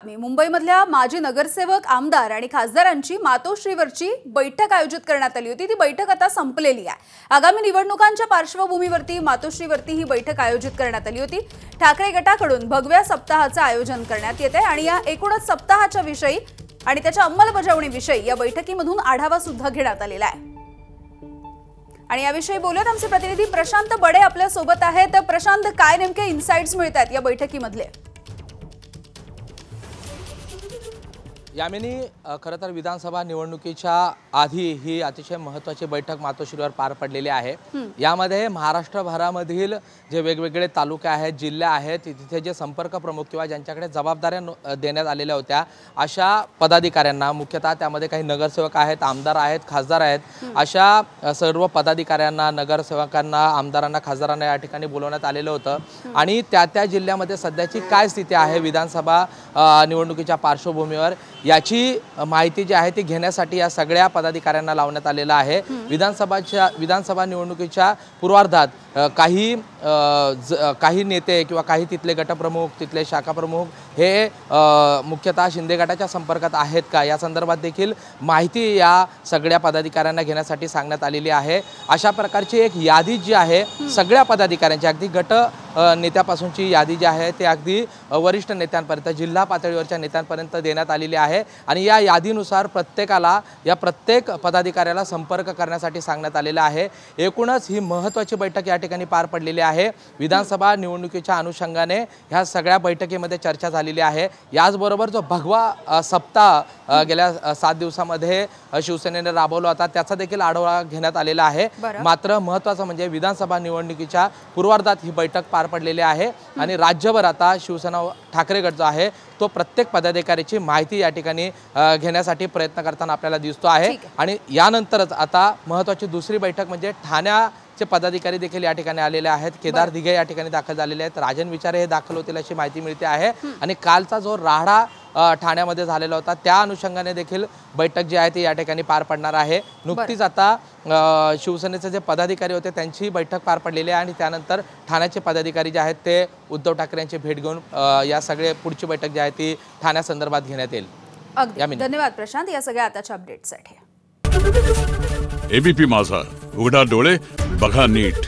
मुंबईमधल्या माजी नगरसेवक, आमदार आणि खासदारांची मातोश्रीवरची बैठक आयोजित करण्यात आली होती। ती बैठक आता संपलेली आहे। आगामी निवडणुकांच्या पार्श्वभूमीवरती मातोश्रीवरती ही बैठक आयोजित करण्यात आली होती। ठाकरे गटाकडून भगव्या सप्ताहाचे आयोजन करण्यात येते आणि या एकूणच सप्ताहाच्या विषयी आणि त्याच्या अंमलबजावणीविषयी या बैठकीमधून आढावा सुद्धा घेण्यात आलेला आहे। आणि याविषयी बोलत आमचे प्रतिनिधी प्रशांत बडे आपल्या सोबत आहेत। प्रशांत, काय नेमके इनसाइट्स मिळतात या बैठकीमधले? यामिनी, खरं तर विधानसभा निवडणुकीच्या आधी ही अतिशय महत्त्वाची बैठक मातोश्रीवर पार पडलेली आहे। यामध्ये महाराष्ट्रभरामधील जे वेगवेगळे तालुके आहेत, जिल्हे आहेत, तिथे जे संपर्क प्रमुख किंवा ज्यांच्याकडे जबाबदाऱ्या देण्यात आलेल्या होत्या अशा पदाधिकाऱ्यांना, मुख्यतः त्यामध्ये काही नगरसेवक आहेत, आमदार आहेत, खासदार आहेत, अशा सर्व पदाधिकाऱ्यांना, नगरसेवकांना, आमदारांना, खासदारांना या ठिकाणी बोलवण्यात आलेलं होतं। आणि त्या जिल्ह्यामध्ये सध्याची काय स्थिती आहे विधानसभा निवडणुकीच्या पार्श्वभूमीवर याची माहिती जी आहे ती घेण्यासाठी या सगळ्या पदाधिकाऱ्यांना लावण्यात आलेला आहे। विधानसभा निवडणुकीच्या पूर्वार्धात काही नेते किंवा काही तिथले गटप्रमुख, तिथले शाखा प्रमुख हे मुख्यतः शिंदे गटाच्या संपर्कात आहेत का या संदर्भात देखील माहिती या सगळ्या पदाधिकाऱ्यांना घेण्यासाठी सांगण्यात आलेली आहे। अशा प्रकारची एक यादी जी आहे सगळ्या पदाधिकाऱ्यांची, अगदी गट नेत्यापासूनची यादी जी आहे ते अगदी वरिष्ठ नेत्यांपर्यंत, जिल्हा पातळीवरच्या नेत्यांपर्यंत देण्यात आलेली आहे। आणि या यादीनुसार प्रत्येक पदाधिकाऱ्याला संपर्क करण्यासाठी सांगण्यात आलेलं आहे। एकूणच ही महत्त्वाची बैठक या ठिकाणी पार पडलेली आहे। विधानसभा निवडणुकीच्या अनुषंगाने ह्या सगळ्या बैठकीमध्ये चर्चा झालेली आहे। याचबरोबर जो भगवा सप्ताह गेल्या 7 दिवसामध्ये शिवसेनेने राबवला होता त्याचा देखील आढावा घेण्यात आलेला आहे। मात्र महत्त्वाचं म्हणजे विधानसभा निवडणुकीच्या पूर्वार्धात ही बैठक पार पडलेली आहे आणि राज्यभर आता शिवसेना ठाकरे गट जो आहे तो प्रत्येक पदाधिकाऱ्याची माहिती या ठिकाणी घेण्यासाठी प्रयत्न करताना आपल्याला दिसतो आहे। आणि यानंतरच आता महत्त्वाची दुसरी बैठक म्हणजे ठाण्याचे पदाधिकारी देखील या ठिकाणी आलेले आहेत। केदार दिघे या ठिकाणी दाखल झालेले आहेत, राजन विचारे हे दाखल होतील अशी माहिती मिळते आहे। आणि कालचा जो राडा ठाण्यामध्ये झालेला होता त्या अनुषंगाने देखील बैठक जी आहे ती या ठिकाणी पार पडणार आहे। नुकतीच आता शिवसेनेचे जे पदाधिकारी होते त्यांची बैठक पार पडलेली आहे आणि त्यानंतर ठाण्याचे पदाधिकारी जे आहेत ते उद्धव ठाकरे यांची भेट घेऊन या सगळे पुढची बैठक जी आहे ती ठाण्यासंदर्भात घेण्यात येईल। धन्यवाद प्रशांत या सगळ्या आताच्या अपडेट्ससाठी। एबीपी माझा, उघडा डोळे बघा नीट।